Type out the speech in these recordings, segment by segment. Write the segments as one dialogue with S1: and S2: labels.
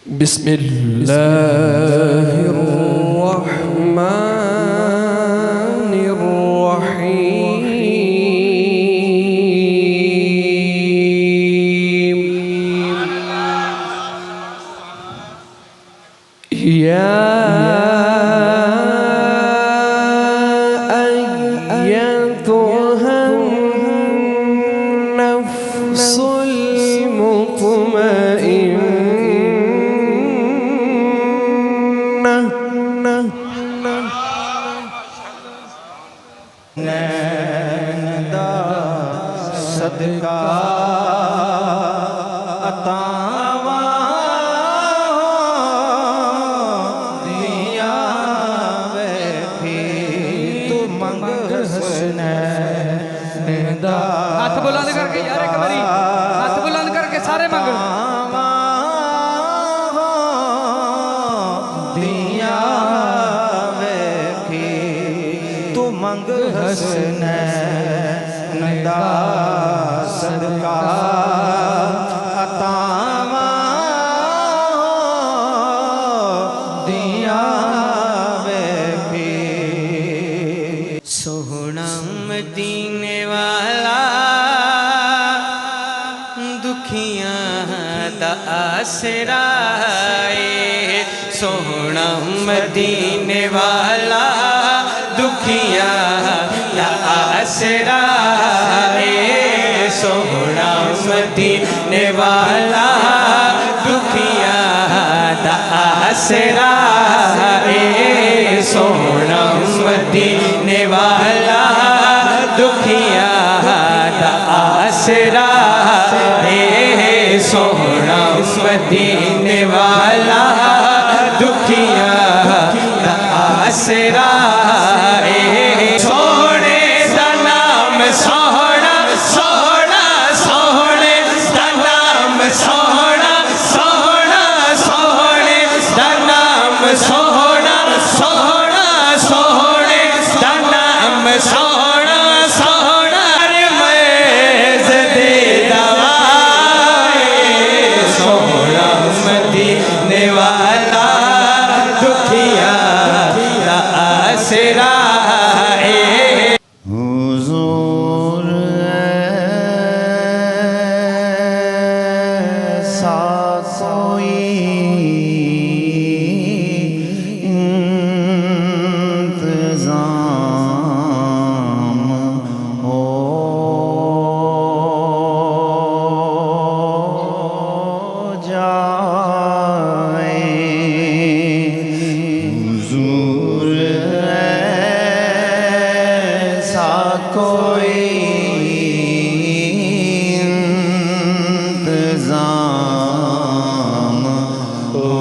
S1: बिस्मिल्लाहिर्रहमानिर्रहीम। या अय्युहन नफ्सुल मुतमइन्ना
S2: नैनदा सदका अतावा दिया वैफी तू मंग हसनैनदा।
S3: हाथ बुलंद करके यार एक बारी हाथ बुलंद करके सारे मंग
S2: दिया वैफी तू मंग हसनैनदा सदका अतावा दिया वैफी। सोहना मदीने वाला दुखियां दा आसरा है। सोहना मदीने वाला दुखियां दा आसरा है। सोहना मदीने वाला दुखियां दा आसरा है। सोहना मदीने वाला दुखियां दा आसरा है। सोहना मदीने वाला दुखियां दा आसरा है। सोहने दा नाम सोहना सोहना सोहने दा नाम सोहना सोहना सोहने दा नाम सोहना सोहना सोहने दा नाम सोहना सोहना मैं ज़दे दवाए। सोहना मदीने वाला दुखियां दा आसरा है। हुजूर ऐसा कोई इंतज़ाम हो जाए। हुजूर ऐसा कोई इंतज़ाम हो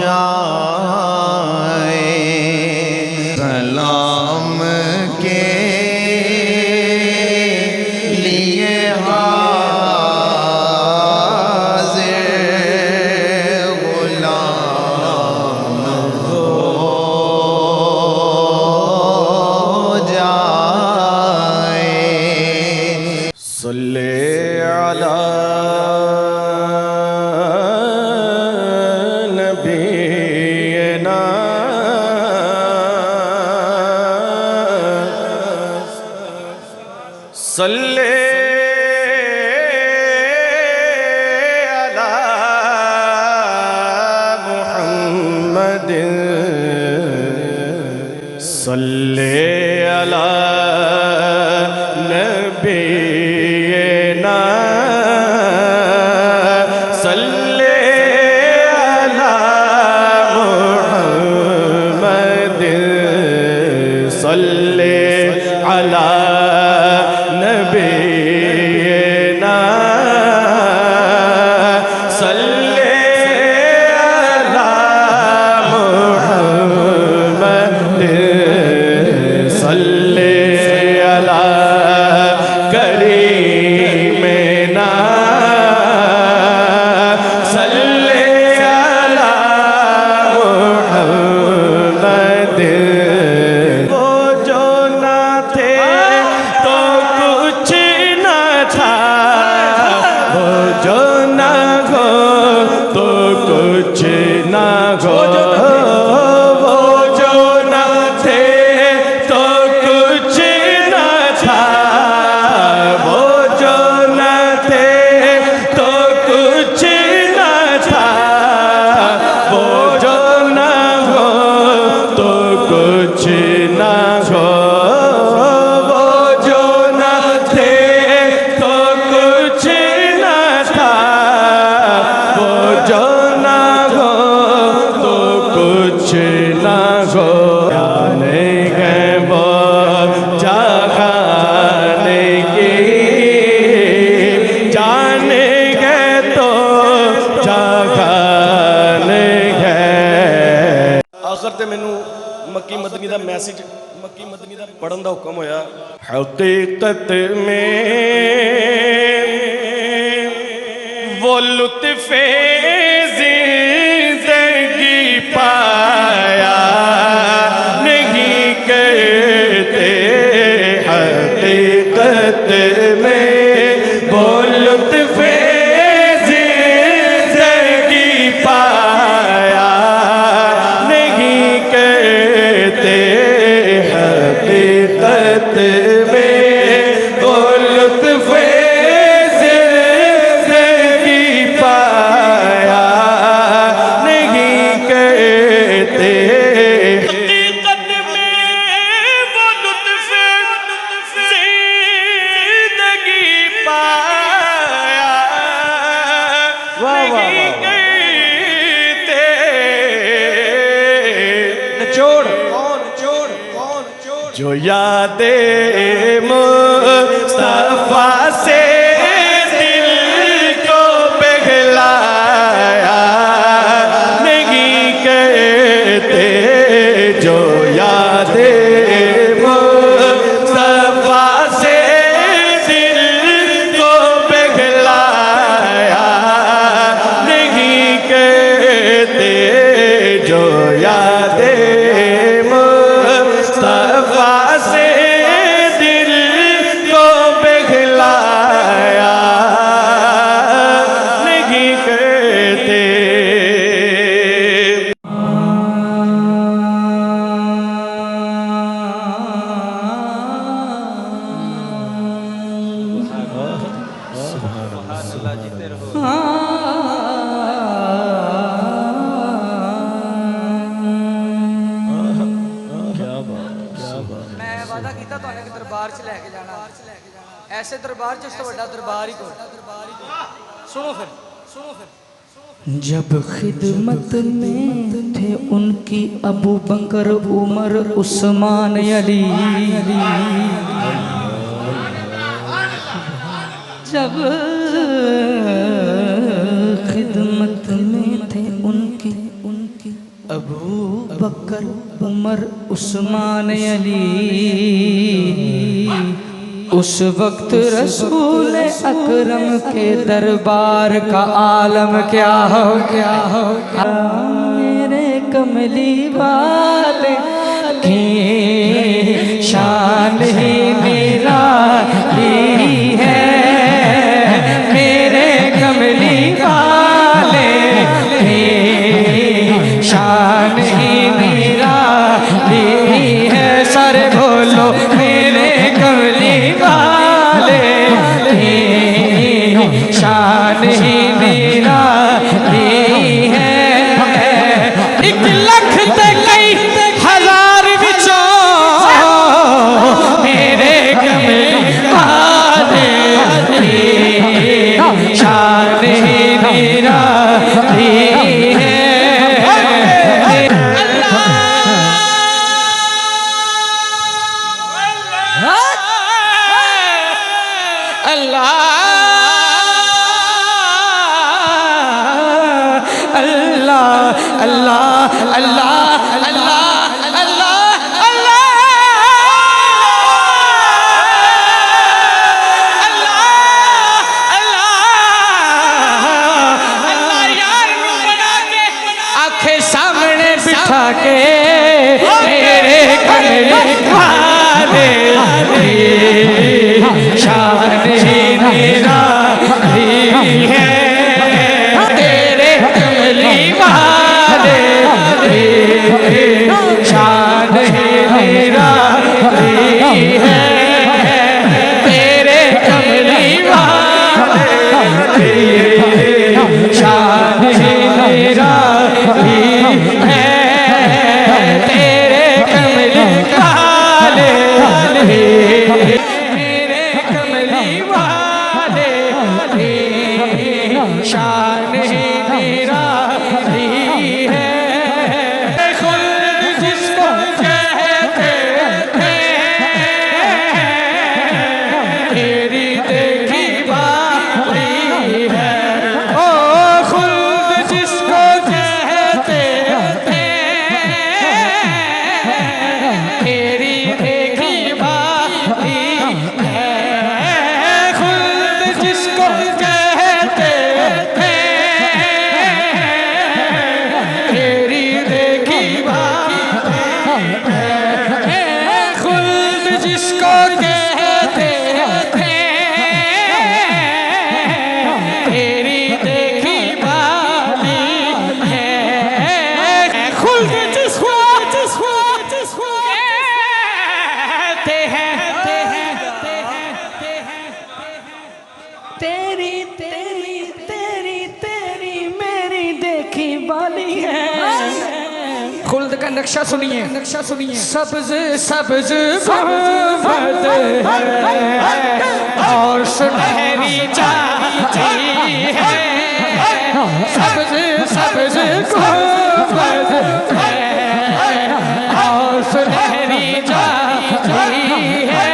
S2: जाए। सलाम के लिए हाज़िर गुलाम हो जाए। सल्ले अला नबीना सल्ले अला मुहम्मद सल्ले अला नबीना सल्ले अला मुहम्मद सल्ले अला नबी जो ना हो तो कुछ ना हो, वो जो न थे तो कुछ न था, वो जो न थे तो कुछ न था, वो जो न हो तो कुछ न हो, वो जो न थे तो कुछ न था, वो जो न हो तो कुछ न हो। जाने गए वो जगाने की, जाने गए तो जगाने गए। आखिर ते मैनू मक्की मदनी दा मैसेज मक्की मदनी दा पढ़न दा हुक्म होया। हकीकत में वो लुत्फ़े ज़िंदगी पाया नहीं करते, हकीकत में वो लुत्फ़े ज़िंदगी पाया नहीं करते, हकीकत में वो लुत्फ़े ज़िंदगी पाया नहीं करते, हकीकत में वो लुत्फ़े ज़िंदगी पाया नहीं करते।
S1: निचोड़ कौन
S2: जो यादे मुस्तफा से दिल को पिघलाया नहीं करते, जो यादे मुस्तफा से दिल को पिघलाया नहीं करते, जो यादे मुस्तफा से दिल को पिघलाया नहीं करते।
S3: मैं वादा किया तो दरबार च लैके जाना, ऐसे दरबार च उस तो बड़ा दरबार ही कोई। सुनो फिर
S4: जब खिदमत में थे उनकी अबू बकर उमर उस्मान अली, जब खिदमत में थे उनकी अबू बकर उमर उस्मान अली, उस वक्त रसूल अकरम के दरबार का आलम क्या हो मेरे कमली वाले की शान ही निराली है, मेरे कमली वाले की शान ही निराली है। सारे बोलो मेरे कमली वाले की शान ही निराली है। 1 लाख ते कई हजार विचों मेरे कमली वाले की शान ही निराली है। अल्लाह शान निराली है तेरे कमली वाले मेरे कमली वाले शान निराली है खुल्द जिसको कहते थे तेरी देखी बारी है ओ खुल्द जिसको कहते थे तेरी देखी बारी है खुल्द जिसको कहते थे तेरी देखी बारी है खुल्द जिसको कहते थे तेरी देखी बारी है खुल्द जिसको कहते हैं तेरी तेरी तेरी तेरी मेरी देखी बाली है खुल्द का नक्शा सुनिए सब्ज सब्ज गुंबद है और सुनहरी जाती है सब्ज सब्ज गुंबद है और सुनहरी जाती है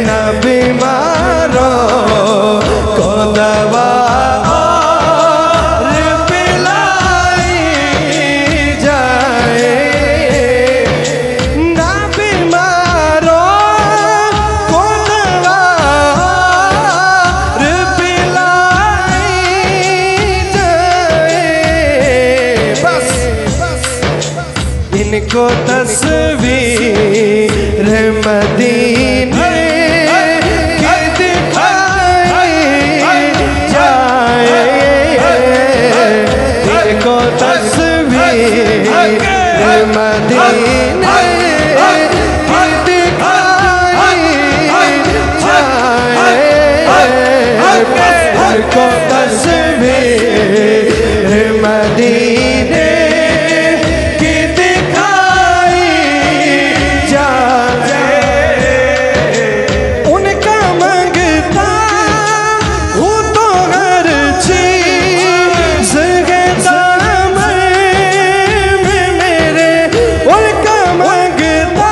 S2: न बीमारों को दवा और पिलाई जाए न बीमारों को दवा और पिलाई जाए बस इनको तस्वीर मदीने की दिखाई जाए इनको तस्वीर मदीने की दिखाई जाए इनको तस्वीर मदीने की दिखाई जाए उनका मंगता हूँ तो हर चीज है दामन में मेरे उनका मंगता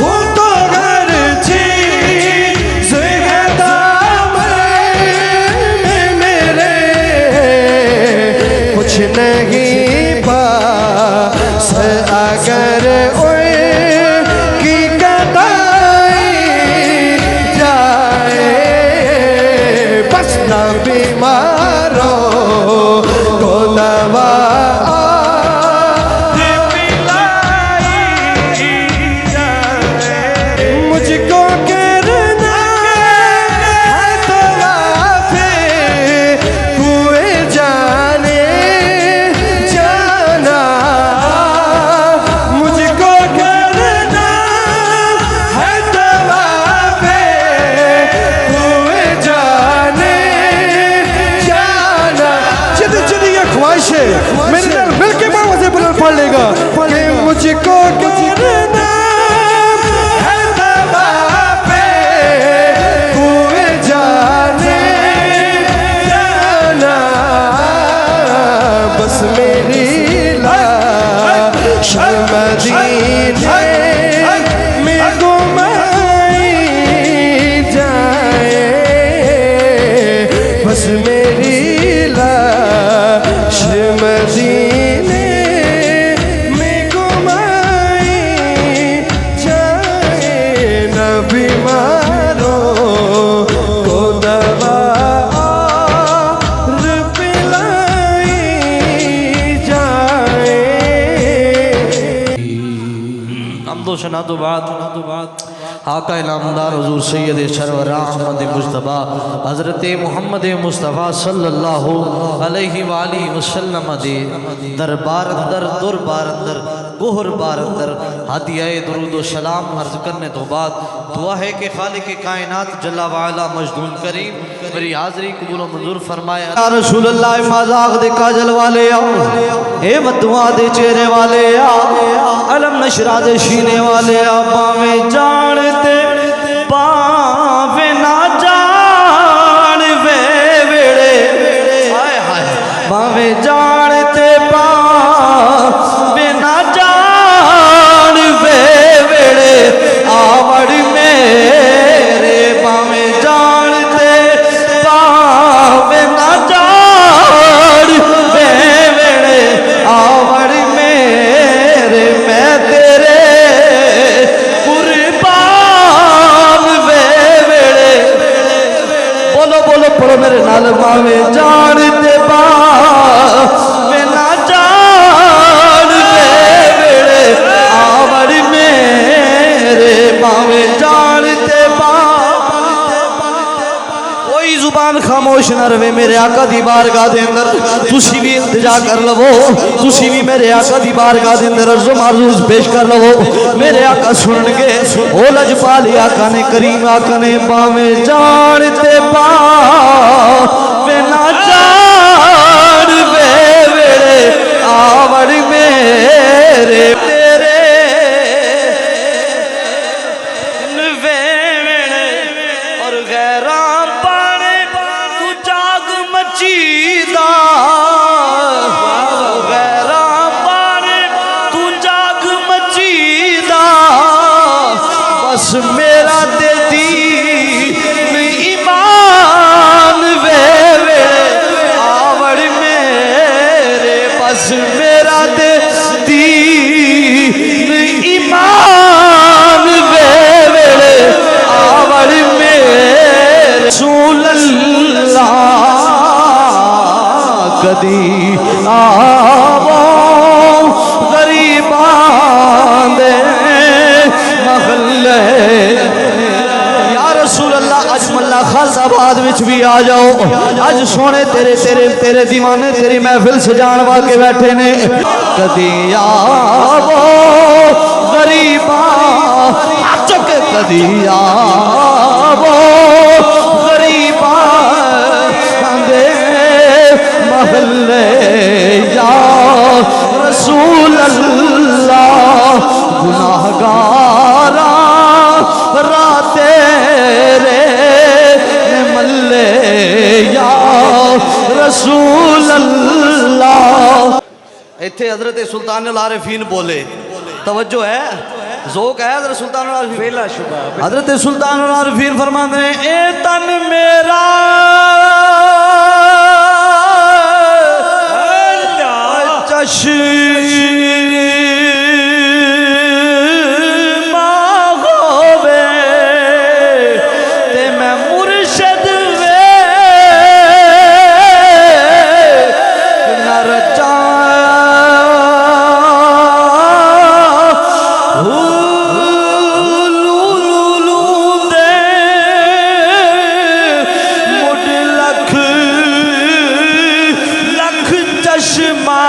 S2: हूँ तो हर चीज है दामन में मेरे कुछ नहीं पास अगर उनकी कदाई जाए बस न बीमारों को दवा और पिलाई जाए मुझको करना है तवाफ़े हुए जाने जाना मुझको करना है तवाफ़े हुए जाने जाना जिद जिद ये ख्वाहिश है मेरे दिल मिल के बाबा से बुलंद पढ़ लेगा कि मुझको करना है तवाफ़े हुए जाने जाना बस मेरी लाश मदीने में गुमाई जाए बस मेरी लाश मदीने में गुमाई जाए न बीमारों को दवा और पिलाई जाए
S5: हमदो शना तो बात आका इनामदार हुजूर सैयद सरवर अहमद मुस्तफ़ा हज़रत मोहम्मद मुस्तफ़ा सल्लल्लाहु अलैहि वसल्लम दे दरबार अंदर गोहर बार अंदर हदिया दुरूद व सलाम अर्ज करने तो बाद दुआ है कि खालिक कायनात जल्ला वाला मजदूर करीम मेरी हाज़री कबूल मंजूर फरमाए। या रसूल अल्लाह मज़ाक दे काजल वाले आओ, ए बदुआ दे चेहरे वाले आ, अलम नशरा दे सीने वाले आ, पावे जानते पावे ना जान वे वेड़े, हाय हाय पावे जानते पावे ना जान वे वेड़े, आवड़ मेरे पावे जानते पावे ना जान वे वेड़े, आवड़ मेरे मैं तेरे कुर्बान वे वेड़े। बोलो बोलो पढ़ो मेरे नाल, पावे जानते पावे ना जान वे वेड़े, आवड़ मेरे पावे जानते कोई जुबान खामोश न रहे मेरे आका दी बारगाह दे अंदर। तुसी भी इल्तिजा कर लवो, तुसी भी मेरे आका दी बारगाह दे अंदर अर्ज़ो मारूज़ पेश कर लवो। मेरे आका सुननगे ओ लजपाली आका ने, करीम आका ने, पावे जानते पावे ना जान वे वेड़े, आवड़ मेरे तेरे वे वेड़े, और गैरा मचीदा गैरा पाने तू जाग मचीदा, बस मेरा दे दीन ईमान वे वेड़े, आवड़ मेरे बस मेरा दे दीन ईमान वे वेड़े, आवड़ मेरे रसूल अल्लाह कदी आवो गरीबां दे महल्ले। या रसूल अल्लाह अज मल्ला खालसाबाद विच भी आ जाओ, अज सोने तेरे तेरे तेरे दीवाने तेरी महफिल सजाण वाके बैठे ने। कदी आवो गरीबां चुके, कदी आवो गरीबां दे महल्ले, या रसूल अल्लाह गुनाहगारा राते रे मल्ले, या रसूल अल्लाह। इत्थे हजरत सुल्तान अल आरिफीन बोले, तवज्जो है, ज़ोक है हजरत सुल्तान अल आरिफीन, बेला शुबा हजरत सुल्तान अल आरिफीन फरमाते हैं, ए तन मेरा होवे ते मैं मुर्शद वे न रचा दे मुड लख लख चश्मा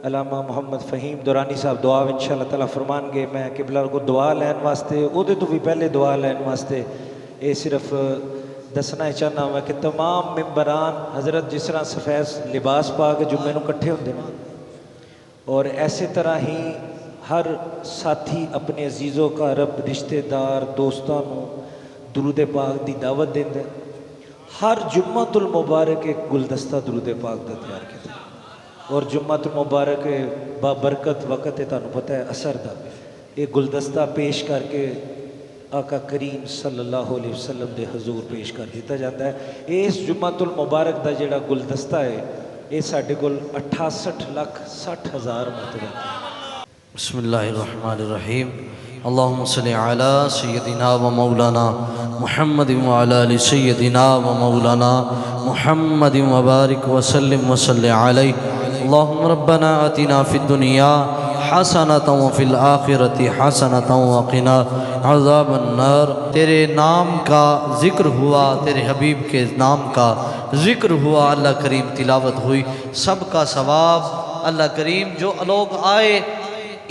S1: अलामा मोहम्मद फहीम दुरानी साहब दुआ इंशाअल्लाह ताला फरमान गए। मैं किबला को दुआ लैन वास्ते उहदे तो भी पहले दुआ लैन वास्ते ये सिर्फ दसना चाहना मैं कि तमाम मेंबरान हज़रत जिस तरह सफ़ेद लिबास पा के जुम्मे नूं इकट्ठे होंदे ने, और ऐसे तरह ही हर साथी अपने अजीज़ों का रब रिश्तेदार दोस्तों को दुरूद पाक की दावत देंगे। हर जुम्मतुल मुबारक एक गुलदस्ता दुरूद पाक का तैयार किया, और जुम्मतुल मुबारक बाबरकत वक़्त है, तुहानू पता है असर का ये गुलदस्ता पेश करके आका करीम सल्लल्लाहु अलैहि वसल्लम के हजूर पेश कर दिया जाता है। इस जुम्मतुल मुबारक का जिहड़ा गुलदस्ता है ये साढ़े कोल 68,60,000 मरतबा है।
S5: बिस्मिल्लाहिर्रहमानिर्रहीम। अल्लाहुम्मा सल्लि अला सय्यदिना व मौलाना मुहम्मदिन व अला आलि सय्यदिना व मौलाना मुहम्मदिन व बारिक व सल्लिम व सल्लि अलैहि। अल्लाहुम्मा रब्बना आतिना फिद दुनिया हसनतम व फिल आखिरति हसनतम व क़िना अज़ाबन्नार। तेरे नाम का ज़िक्र हुआ, तेरे हबीब के नाम का ज़िक्र हुआ, अल्लाह करीम तिलावत हुई, सबका सवाब अल्लाह करीम जो लोग आए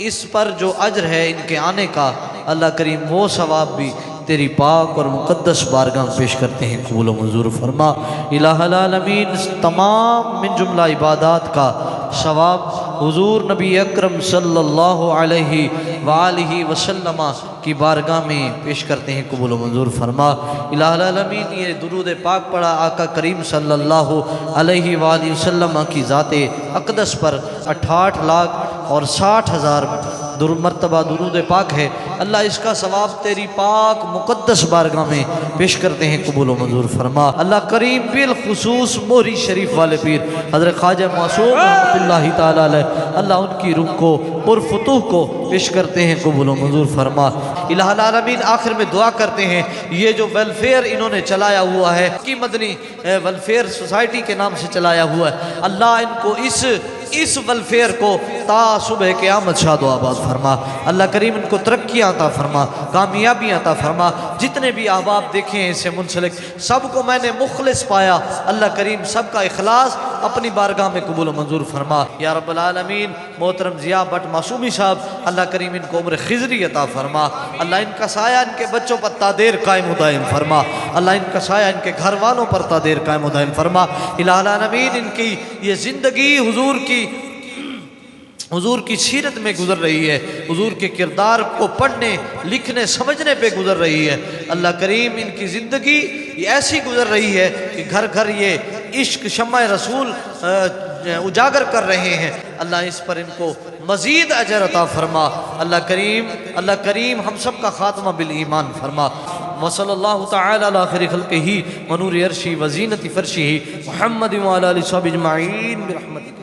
S5: इस पर जो अज्र है इनके आने का, अल्लाह करीम वो सवाब भी तेरी पाक और मुक़द्दस बारगाह में पेश करते हैं, कबूल मंजूर फरमा। इलाहुल आलमीन तमाम मिन जुमला इबादात का सवाब हुजूर नबी अकरम सल्लल्लाहु अलैहि वसल्लम की बारगाह में पेश करते हैं, कबूल मंजूर फरमा। इलाहुल आलमीन ये दुरूद पाक पढ़ा आका करीम सल्लल्लाहु अलैहि वसल्लम की ज़ाते अक़दस पर 68 लाख और 60,000 मरतबा दुरूद पाक है। अल्लाह इसका सवाब तेरी पाक मुक़द्दस बारगाह में पेश करते हैं, कबूल मंजूर फरमा। अल्लाह करीम बिल खुसूस मोहरी शरीफ वाले पीर हज़रत ख्वाजा मासूम रहमतुल्लाहि ताला अलैह, अल्लाह उनकी रूह को पुरफुतूह को पेश करते हैं, कबूल मंजूर फरमा। इलाहुल आलमीन आखिर में दुआ करते हैं, ये जो वेलफेयर इन्होंने चलाया हुआ है कि मदनी वेलफेयर सोसाइटी के नाम से चलाया हुआ है, अल्लाह इनको इस वेलफेयर को ता सुबह क़यामत शाद आबाद फरमा। अल्लाह करीम इनको तरक्कियाँ अता फरमा, कामयाबियाँ अता फरमा। जितने भी अहबाब देखे हैं इससे मुंसलिक सबको मैंने मुखलिस पाया, अल्लाह करीम सबका इखलास अपनी बारगाह में कबूल मंजूर फरमा। या रब्बल आलमीन मोहतरम ज़िया भट्ट मासूमी साहब, अल्लाह करीम इनको उम्र खिज़री अता फरमा। अल्लाह इनका साया इनके बच्चों पर तादेर कायम दायम फरमा। अल्लाह इनका साया इनके घर वालों पर तादेर कायम दायम फरमा। इलाहुल आलमीन इनकी ये ज़िंदगी हुजूर की सीरत में गुजर रही है, हुजूर के किरदार को पढ़ने लिखने समझने पे गुजर रही है। अल्लाह करीम इनकी ज़िंदगी ऐसी गुजर रही है कि घर घर ये इश्क शम्मा रसूल उजागर कर रहे हैं। अल्लाह इस पर इनको मज़ीद अजर अता फरमा। अल्लाह करीम हम सब का खात्मा बिल ईमान फरमा। वसल्लल्लाहु तआला अला खैरि खल्क़िही व नूरि अर्शी व ज़ीनति फ़र्शिही मुहम्मद व अला आलिहि व सहबिही अजमईन बिरहमतिक।